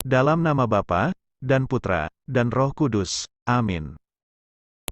Dalam nama Bapa, dan Putra, dan Roh Kudus. Amin.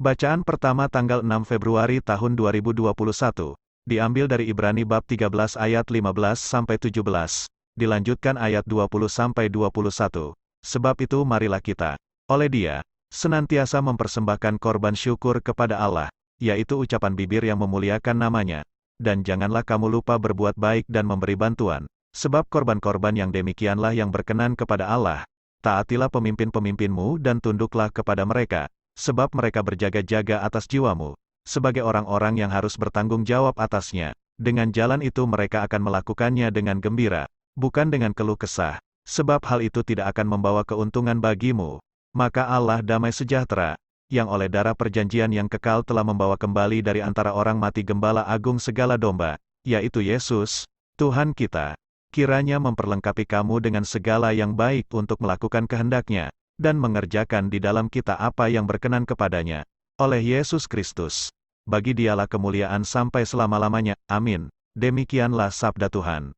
Bacaan pertama tanggal 6 Februari tahun 2021. Diambil dari Ibrani bab 13 ayat 15-17. Dilanjutkan ayat 20-21. Sebab itu marilah kita, oleh Dia, senantiasa mempersembahkan korban syukur kepada Allah, yaitu ucapan bibir yang memuliakan nama-Nya. Dan janganlah kamu lupa berbuat baik dan memberi bantuan, sebab korban-korban yang demikianlah yang berkenan kepada Allah. Taatilah pemimpin-pemimpinmu dan tunduklah kepada mereka, sebab mereka berjaga-jaga atas jiwamu, sebagai orang-orang yang harus bertanggung jawab atasnya. Dengan jalan itu mereka akan melakukannya dengan gembira, bukan dengan keluh kesah, sebab hal itu tidak akan membawa keuntungan bagimu. Maka Allah damai sejahtera, yang oleh darah perjanjian yang kekal telah membawa kembali dari antara orang mati Gembala Agung segala domba, yaitu Yesus, Tuhan kita, kiranya memperlengkapi kamu dengan segala yang baik untuk melakukan kehendak-Nya, dan mengerjakan di dalam kita apa yang berkenan kepadanya, oleh Yesus Kristus. Bagi Dialah kemuliaan sampai selama-lamanya. Amin. Demikianlah sabda Tuhan.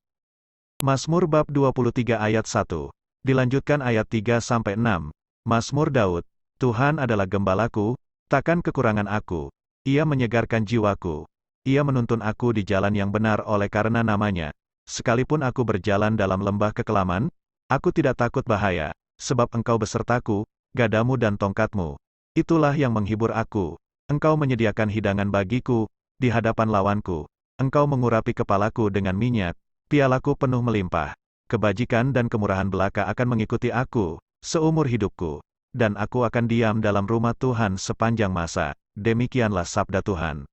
Mazmur bab 23 ayat 1. Dilanjutkan ayat 3-6. Mazmur Daud. Tuhan adalah gembalaku, takkan kekurangan aku. Ia menyegarkan jiwaku. Ia menuntun aku di jalan yang benar oleh karena nama-Nya. Sekalipun aku berjalan dalam lembah kekelaman, aku tidak takut bahaya, sebab Engkau besertaku, gadamu dan tongkatmu. Itulah yang menghibur aku. Engkau menyediakan hidangan bagiku, di hadapan lawanku. Engkau mengurapi kepalaku dengan minyak, pialaku penuh melimpah. Kebajikan dan kemurahan belaka akan mengikuti aku, seumur hidupku. Dan aku akan diam dalam rumah Tuhan sepanjang masa. Demikianlah sabda Tuhan.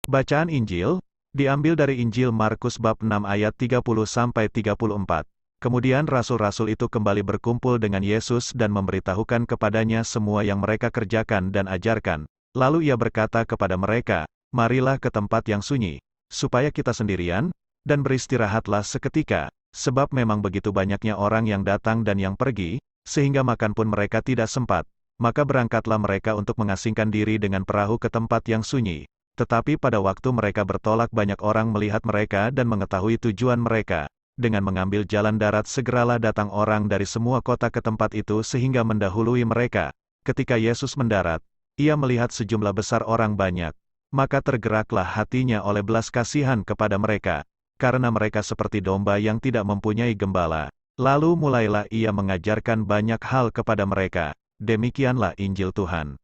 Bacaan Injil, diambil dari Injil Markus bab 6 ayat 30-34. Kemudian rasul-rasul itu kembali berkumpul dengan Yesus dan memberitahukan kepadanya semua yang mereka kerjakan dan ajarkan. Lalu ia berkata kepada mereka, marilah ke tempat yang sunyi, supaya kita sendirian, dan beristirahatlah seketika, sebab memang begitu banyaknya orang yang datang dan yang pergi, sehingga makan pun mereka tidak sempat. Maka berangkatlah mereka untuk mengasingkan diri dengan perahu ke tempat yang sunyi. Tetapi pada waktu mereka bertolak banyak orang melihat mereka dan mengetahui tujuan mereka. Dengan mengambil jalan darat segeralah datang orang dari semua kota ke tempat itu sehingga mendahului mereka. Ketika Yesus mendarat, ia melihat sejumlah besar orang banyak. Maka tergeraklah hatinya oleh belas kasihan kepada mereka, karena mereka seperti domba yang tidak mempunyai gembala. Lalu mulailah ia mengajarkan banyak hal kepada mereka. Demikianlah Injil Tuhan.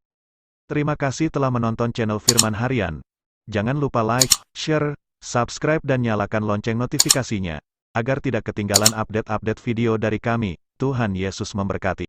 Terima kasih telah menonton channel Firman Harian. Jangan lupa like, share, subscribe dan nyalakan lonceng notifikasinya, agar tidak ketinggalan update-update video dari kami. Tuhan Yesus memberkati.